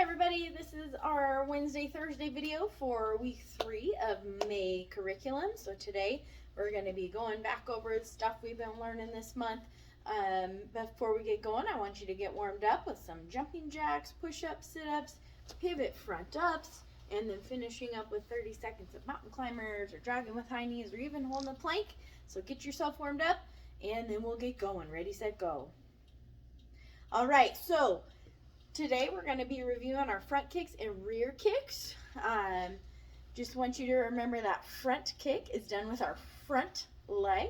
everybody, this is our Thursday video for week 3 of May curriculum. So today we're going to be going back over the stuff we've been learning this month. Before we get going, I want you to get warmed up with some jumping jacks, push-ups, sit-ups, pivot front ups, and then finishing up with 30 seconds of mountain climbers or jogging with high knees or even holding a plank. So get yourself warmed up and then we'll get going. Ready, set, go. All right, so today we're going to be reviewing our front kicks and rear kicks. Just want you to remember that front kick is done with our front leg.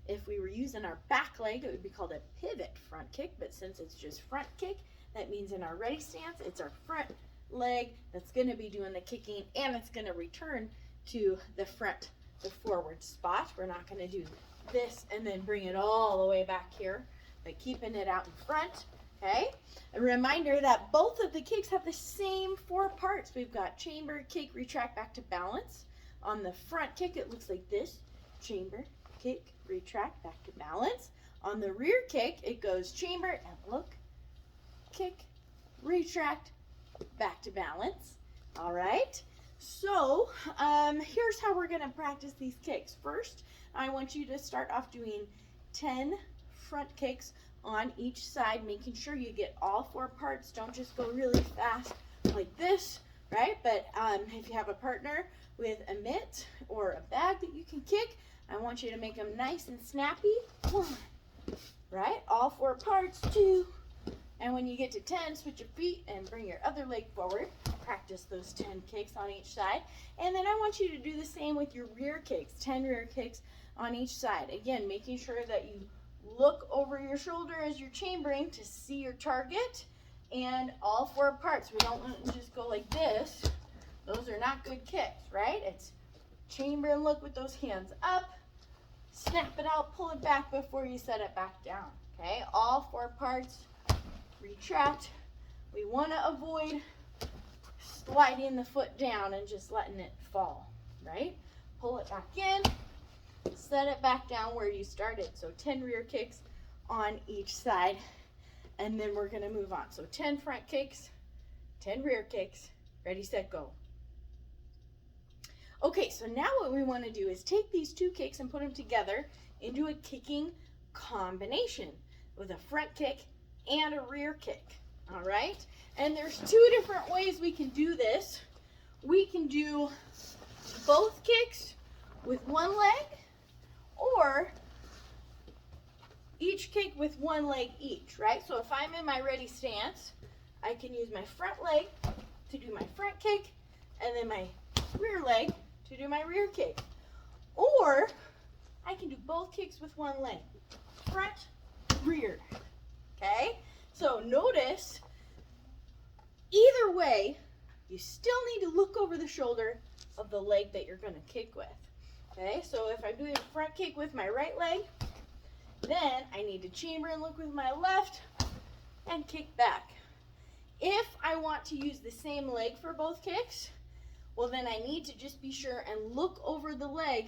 If we were using our back leg, it would be called a pivot front kick, but since it's just front kick, that means in our ready stance, it's our front leg that's going to be doing the kicking, and it's going to return to the forward spot. We're not going to do this and then bring it all the way back here, but keeping it out in front. Okay, a reminder that both of the kicks have the same 4 parts. We've got chamber, kick, retract, back to balance. On the front kick, it looks like this: chamber, kick, retract, back to balance. On the rear kick, it goes chamber, and look, kick, retract, back to balance. All right, so here's how we're going to practice these kicks. First, I want you to start off doing 10 front kicks on each side, making sure you get all 4 parts. Don't just go really fast like this, right? But if you have a partner with a mitt or a bag that you can kick, I want you to make them nice and snappy. 1, right? All 4 parts, 2, and when you get to 10, switch your feet and bring your other leg forward. Practice those 10 kicks on each side. And then I want you to do the same with your rear kicks, 10 rear kicks on each side. Again, making sure that you look over your shoulder as you're chambering to see your target, and all 4 parts. We don't want to just go like this. Those are not good kicks, right? It's chamber and look with those hands up, snap it out, pull it back before you set it back down. Okay, all 4 parts, retract. We want to avoid sliding the foot down and just letting it fall, right? Pull it back in, set it back down where you started. So 10 rear kicks on each side, and then we're going to move on. So 10 front kicks, 10 rear kicks, ready, set, go. Okay, so now what we want to do is take these 2 kicks and put them together into a kicking combination with a front kick and a rear kick. All right, and there's 2 different ways we can do this. We can do both kicks with 1 leg, or each kick with 1 leg each, right? So if I'm in my ready stance, I can use my front leg to do my front kick, and then my rear leg to do my rear kick. Or I can do both kicks with 1 leg, front, rear. Okay? So notice, either way, you still need to look over the shoulder of the leg that you're going to kick with. Okay, so if I'm doing a front kick with my right leg, then I need to chamber and look with my left and kick back. If I want to use the same leg for both kicks, well, then I need to just be sure and look over the leg,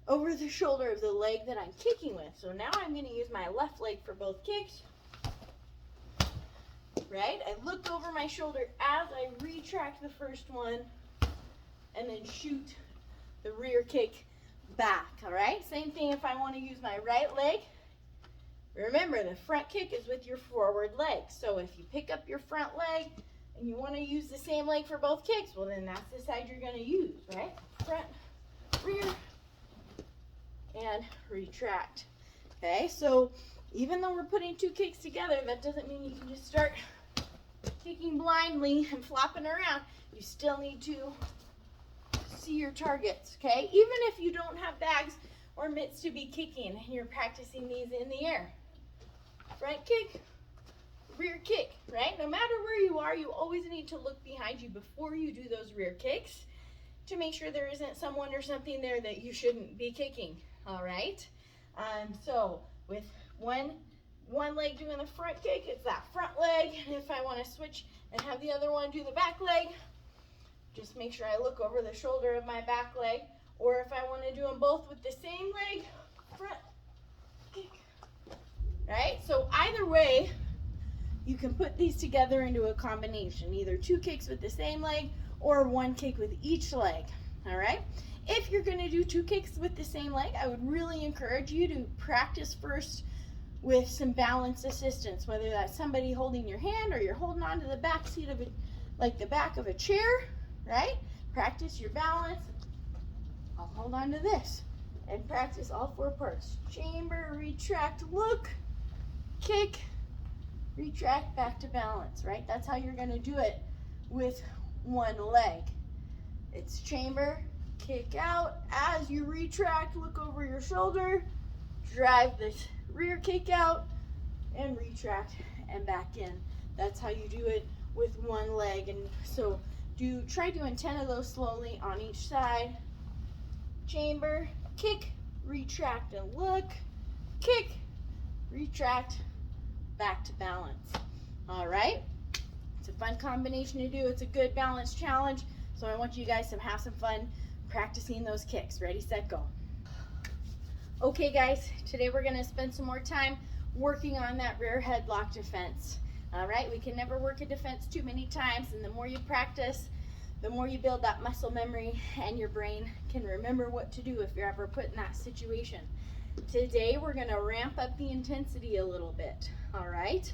over the shoulder of the leg that I'm kicking with. So now I'm going to use my left leg for both kicks. Right? I look over my shoulder as I retract the first one and then shoot the rear kick back. All right? Same thing if I want to use my right leg. Remember, the front kick is with your forward leg. So if you pick up your front leg and you want to use the same leg for both kicks, well, then that's the side you're going to use, right? Front, rear, and retract. Okay? So even though we're putting 2 kicks together, that doesn't mean you can just start kicking blindly and flopping around. You still need to see your targets, okay? Even if you don't have bags or mitts to be kicking and you're practicing these in the air. Front kick, rear kick, right? No matter where you are, you always need to look behind you before you do those rear kicks to make sure there isn't someone or something there that you shouldn't be kicking, all right? So with one leg doing the front kick, it's that front leg. And if I want to switch and have the other one do the back leg, just make sure I look over the shoulder of my back leg. Or if I want to do them both with the same leg, front kick, right? So either way, you can put these together into a combination, either 2 kicks with the same leg or 1 kick with each leg. All right. If you're going to do 2 kicks with the same leg, I would really encourage you to practice first with some balance assistance, whether that's somebody holding your hand or you're holding on to the back seat of it, like the back of a chair, right? Practice your balance. I'll hold on to this and practice all 4 parts. Chamber, retract, look, kick, retract, back to balance, right? That's how you're going to do it with 1 leg. It's chamber, kick out. As you retract, look over your shoulder, drive this rear kick out, and retract and back in. That's how you do it with 1 leg. And so try doing 10 of those slowly on each side. Chamber, kick, retract and look, kick, retract, back to balance. All right, it's a fun combination to do. It's a good balance challenge, so I want you guys to have some fun practicing those kicks. Ready, set, go. Okay guys, today we're going to spend some more time working on that rear headlock defense. All right, we can never work a defense too many times, and the more you practice, the more you build that muscle memory, and your brain can remember what to do if you're ever put in that situation. Today we're going to ramp up the intensity a little bit. All right,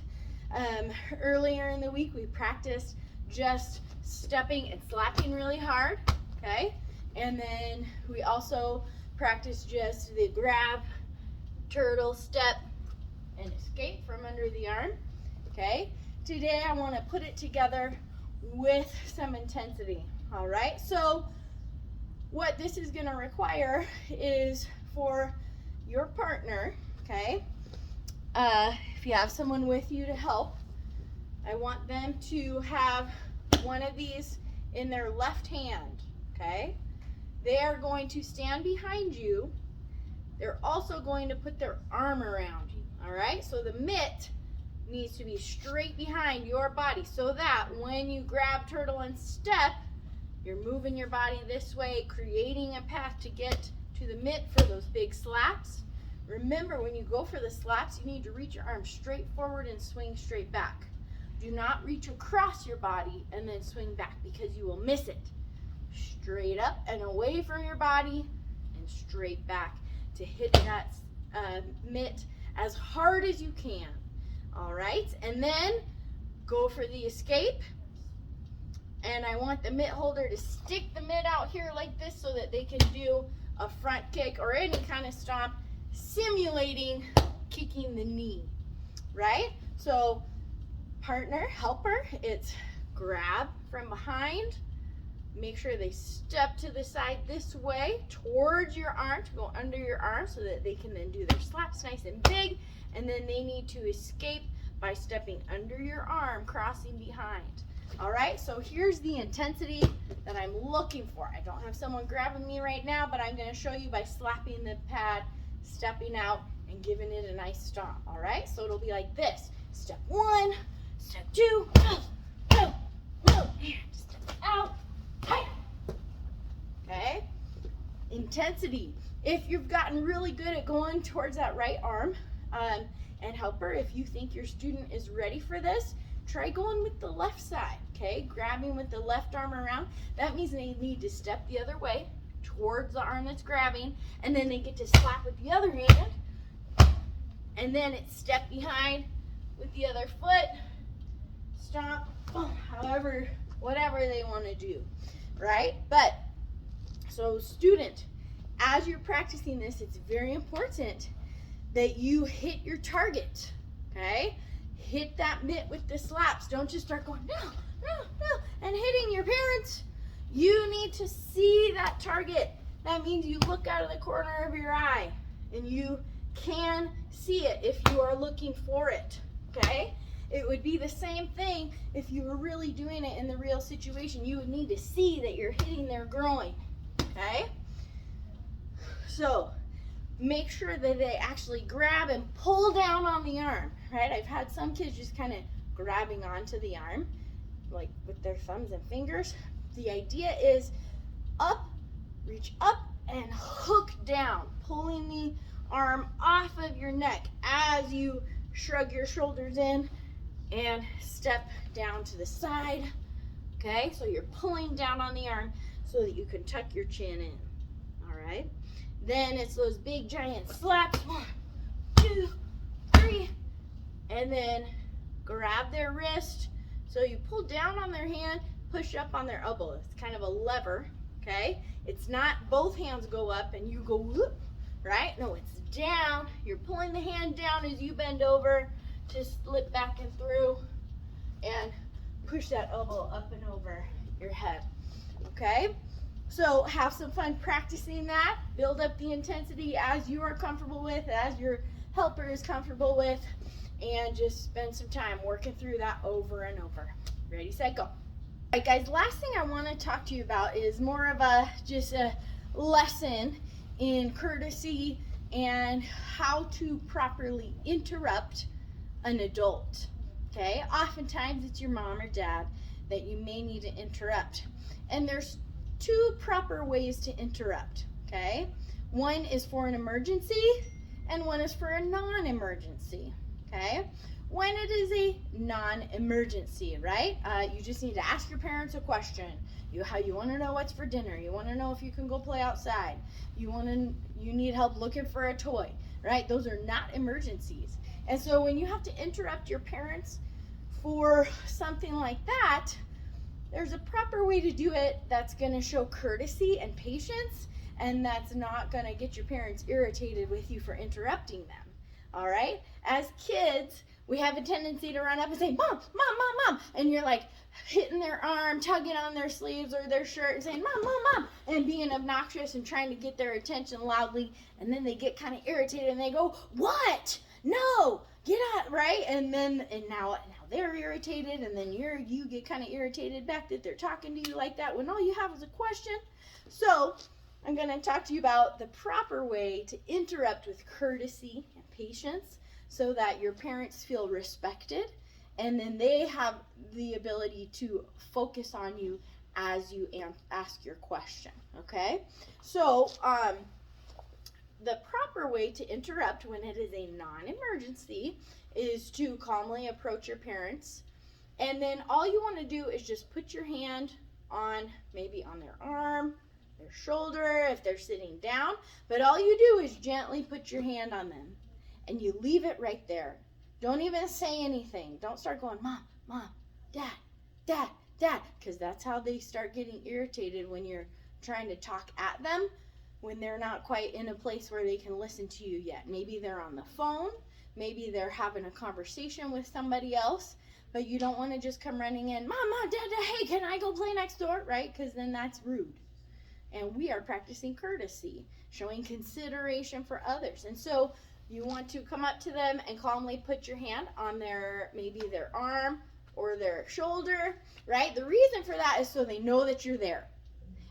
earlier in the week we practiced just stepping and slapping really hard, okay, and then we also practiced just the grab, turtle, step, and escape from under the arm. Okay, today I want to put it together with some intensity. All right, so what this is going to require is for your partner, okay, if you have someone with you to help, I want them to have one of these in their left hand, okay? They are going to stand behind you. They're also going to put their arm around you, all right? So the mitt needs to be straight behind your body so that when you grab, turtle, and step, you're moving your body this way, creating a path to get to the mitt for those big slaps. Remember, when you go for the slaps, you need to reach your arm straight forward and swing straight back. Do not reach across your body and then swing back, because you will miss it. Straight up and away from your body and straight back to hit that mitt as hard as you can. All right, and then go for the escape. And I want the mitt holder to stick the mitt out here like this so that they can do a front kick or any kind of stomp, simulating kicking the knee, right? So partner, helper, it's grab from behind. Make sure they step to the side this way towards your arm, to go under your arm so that they can then do their slaps nice and big. And then they need to escape by stepping under your arm, crossing behind. All right, so here's the intensity that I'm looking for. I don't have someone grabbing me right now, but I'm going to show you by slapping the pad, stepping out, and giving it a nice stomp. All right, so it'll be like this. Step 1, step 2, and step out. Okay, intensity. If you've gotten really good at going towards that right arm, and helper, if you think your student is ready for this, try going with the left side, okay? Grabbing with the left arm around. That means they need to step the other way towards the arm that's grabbing, and then they get to slap with the other hand, and then it's step behind with the other foot, stomp, however, whatever they want to do, right? But, so student, as you're practicing this, it's very important that you hit your target, okay? Hit that mitt with the slaps. Don't just start going, no, no, no, and hitting your parents. You need to see that target. That means you look out of the corner of your eye, and you can see it if you are looking for it, okay? It would be the same thing if you were really doing it in the real situation. You would need to see that you're hitting their groin, okay? So make sure that they actually grab and pull down on the arm, right? I've had some kids just kind of grabbing onto the arm, like with their thumbs and fingers. The idea is up, reach up, and hook down, pulling the arm off of your neck as you shrug your shoulders in and step down to the side. Okay, so you're pulling down on the arm so that you can tuck your chin in. All right, then it's those big giant slaps. 1, 2, 3, and then grab their wrist. So you pull down on their hand, push up on their elbow. It's kind of a lever, okay? It's not both hands go up and you go whoop, right? No, it's down. You're pulling the hand down as you bend over to slip back and through and push that elbow up and over your head, okay? So have some fun practicing that. Build up the intensity as you are comfortable with, as your helper is comfortable with, and just spend some time working through that over and over. Ready, set, go. All right, guys, last thing I want to talk to you about is more of just a lesson in courtesy and how to properly interrupt an adult, okay? Oftentimes it's your mom or dad that you may need to interrupt. And there's 2 proper ways to interrupt, okay? One is for an emergency and one is for a non-emergency, okay? When it is a non-emergency, right? You just need to ask your parents a question. You want to know what's for dinner. You want to know if you can go play outside. You need help looking for a toy, right? Those are not emergencies. And so when you have to interrupt your parents for something like that, there's a proper way to do it that's going to show courtesy and patience, and that's not going to get your parents irritated with you for interrupting them. All right? As kids, we have a tendency to run up and say, "Mom, Mom, Mom, Mom," and you're like hitting their arm, tugging on their sleeves or their shirt and saying, "Mom, Mom, Mom," and being obnoxious and trying to get their attention loudly, and then they get kind of irritated and they go, "What? No, get out," right? And now they're irritated, and then you get kind of irritated back that they're talking to you like that when all you have is a question. So I'm going to talk to you about the proper way to interrupt with courtesy and patience so that your parents feel respected, and then they have the ability to focus on you as you ask your question, okay? So the proper way to interrupt when it is a non-emergency is to calmly approach your parents, and then all you want to do is just put your hand on maybe on their arm, their shoulder if they're sitting down, but all you do is gently put your hand on them and you leave it right there. Don't even say anything. Don't start going, "Mom, Mom, Dad, Dad, Dad," because that's how they start getting irritated when you're trying to talk at them when they're not quite in a place where they can listen to you yet. Maybe they're on the phone, maybe they're having a conversation with somebody else, but you don't want to just come running in, "Mom, Mom, Dad, Dad, hey, can I go play next door?" Right? Because then that's rude. And we are practicing courtesy, showing consideration for others. And so you want to come up to them and calmly put your hand on maybe their arm or their shoulder, right? The reason for that is so they know that you're there.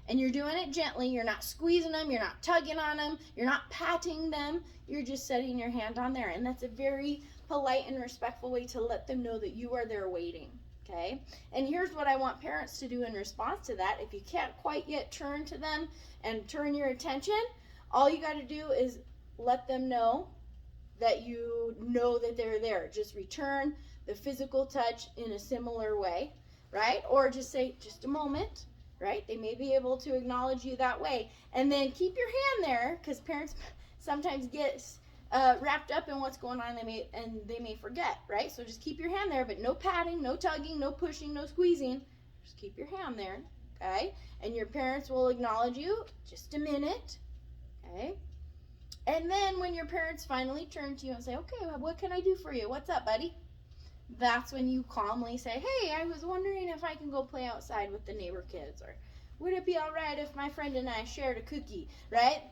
And you're doing it gently. You're not squeezing them. You're not tugging on them. You're not patting them. You're just setting your hand on there. And that's a very polite and respectful way to let them know that you are there waiting. Okay? And here's what I want parents to do in response to that. If you can't quite yet turn to them and turn your attention, all you got to do is let them know that you know that they're there. Just return the physical touch in a similar way, right? Or just say, "Just a moment," right? They may be able to acknowledge you that way. And then keep your hand there, because parents sometimes get wrapped up in what's going on, and they may forget, right? So just keep your hand there, but no patting, no tugging, no pushing, no squeezing. Just keep your hand there, okay? And your parents will acknowledge you. Just a minute, okay? And then when your parents finally turn to you and say, "Okay, what can I do for you? What's up, buddy?" That's when you calmly say, "Hey, I was wondering if I can go play outside with the neighbor kids," or "Would it be all right if my friend and I shared a cookie?" Right?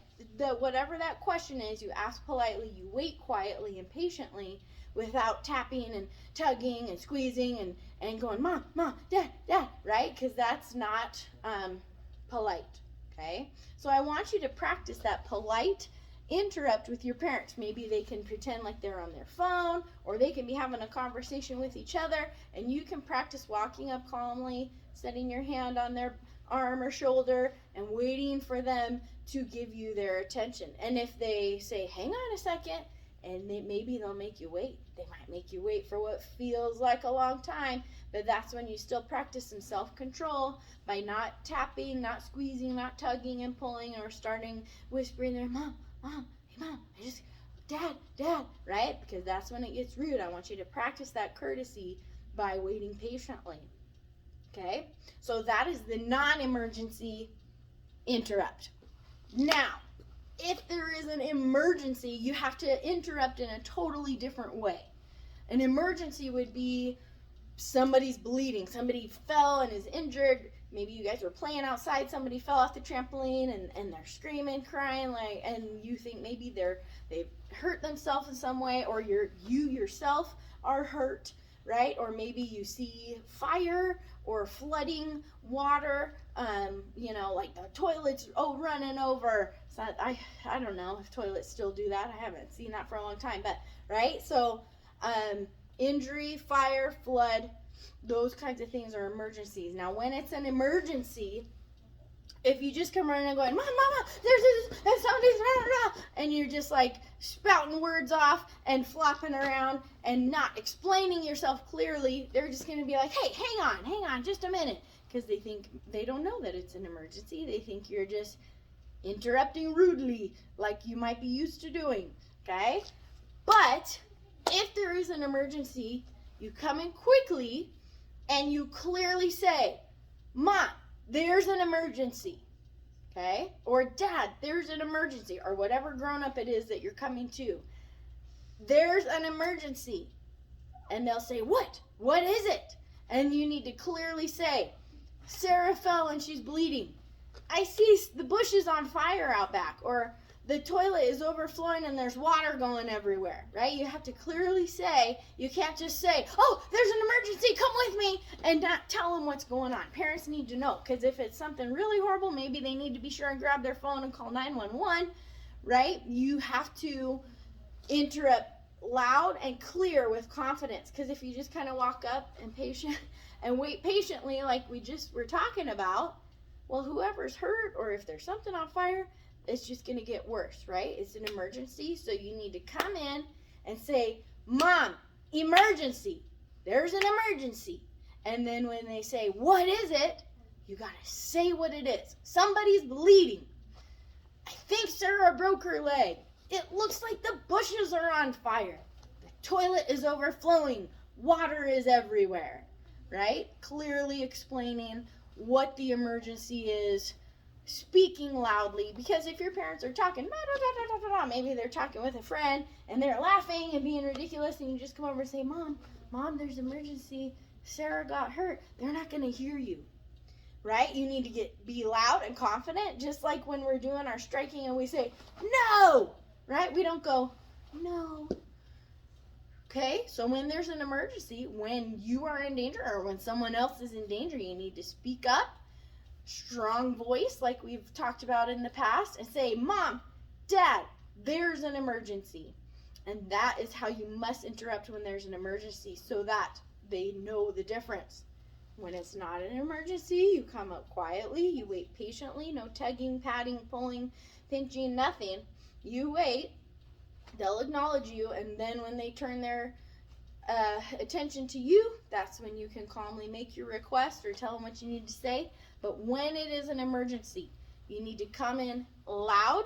Whatever that question is, you ask politely, you wait quietly and patiently without tapping and tugging and squeezing and going, "Mom, Mom, Dad, Dad," right? Because that's not polite, okay? So I want you to practice that polite interrupt with your parents. Maybe they can pretend like they're on their phone, or they can be having a conversation with each other, and you can practice walking up calmly, setting your hand on their arm or shoulder, and waiting for them to give you their attention. And if they say, "Hang on a second," and maybe they'll make you wait. They might make you wait for what feels like a long time, but that's when you still practice some self-control by not tapping, not squeezing, not tugging and pulling, or starting whispering there, Mom, Mom, hey Mom, Dad, right? Because that's when it gets rude. I want you to practice that courtesy by waiting patiently. Okay? So that is the non-emergency interrupt. Now, if there is an emergency, you have to interrupt in a totally different way. An emergency would be somebody's bleeding, somebody fell and is injured. Maybe you guys were playing outside, somebody fell off the trampoline and they're screaming, crying, and you think maybe they've hurt themselves in some way, or you yourself are hurt, right? Or maybe you see fire or flooding water, like the toilets running over. So I don't know if toilets still do that. I haven't seen that for a long time, but right? So injury, fire, flood, those kinds of things are emergencies. Now, when it's an emergency, if you just come running and going, Mama, there's this, and somebody's, and you're just like spouting words off and flopping around and not explaining yourself clearly, they're just going to be like, hey, hang on, just a minute. Because they don't know that it's an emergency. They think you're just interrupting rudely, like you might be used to doing, okay? But if there is an emergency, you come in quickly and you clearly say, Mom, there's an emergency, okay? Or Dad, there's an emergency, or whatever grown-up it is that you're coming to. There's an emergency. And they'll say, what? What is it? And you need to clearly say, Sarah fell and she's bleeding. I see the bushes on fire out back, or the toilet is overflowing and there's water going everywhere, right? You have to clearly say, you can't just say, oh, there's an emergency, come with me, and not tell them what's going on. Parents need to know, because if it's something really horrible, maybe they need to be sure and grab their phone and call 911, right? You have to interrupt loud and clear with confidence, because if you just kind of walk up and wait patiently like we just were talking about, well, whoever's hurt, or if there's something on fire, it's just going to get worse, right? It's an emergency, so you need to come in and say, Mom, emergency. There's an emergency. And then when they say, what is it? You got to say what it is. Somebody's bleeding. I think Sarah broke her leg. It looks like the bushes are on fire. The toilet is overflowing. Water is everywhere, right? Clearly explaining what the emergency is, speaking loudly, because if your parents are talking, maybe they're talking with a friend and they're laughing and being ridiculous, and you just come over and say, Mom, there's an emergency, Sarah got hurt, they're not going to hear you, right? You need to be loud and confident, just like when we're doing our striking and we say, no, right? We don't go, no. Okay, so when there's an emergency, when you are in danger or when someone else is in danger, you need to speak up, strong voice like we've talked about in the past, and say, Mom, Dad, there's an emergency. And that is how you must interrupt when there's an emergency, so that they know the difference. When it's not an emergency, you come up quietly, you wait patiently, no tugging, patting, pulling, pinching, nothing. You wait, they'll acknowledge you, and then when they turn their attention to you, that's when you can calmly make your request or tell them what you need to say. But when it is an emergency, you need to come in loud,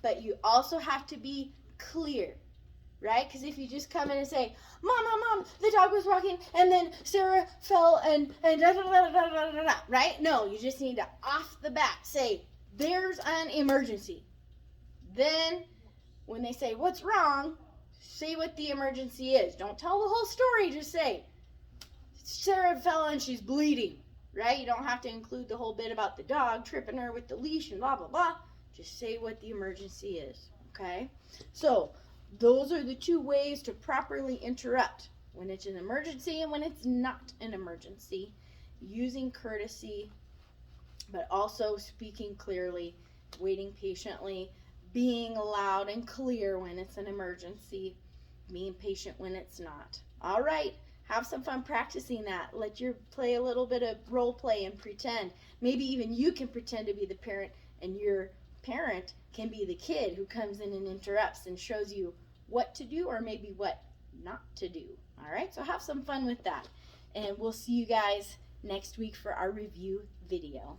but you also have to be clear, right? Because if you just come in and say, Mom, the dog was walking, and then Sarah fell, and right? No, you just need to, off the bat, say, there's an emergency. Then, when they say, what's wrong, say what the emergency is. Don't tell the whole story, just say, Sarah fell and she's bleeding, right? You don't have to include the whole bit about the dog tripping her with the leash and blah, blah, blah. Just say what the emergency is, okay? So, those are the two ways to properly interrupt when it's an emergency and when it's not an emergency. Using courtesy, but also speaking clearly, waiting patiently, being loud and clear when it's an emergency, being patient when it's not. All right, have some fun practicing that. Let your play a little bit of role play and pretend. Maybe even you can pretend to be the parent, and your parent can be the kid who comes in and interrupts and shows you what to do or maybe what not to do. All right, so have some fun with that. And we'll see you guys next week for our review video.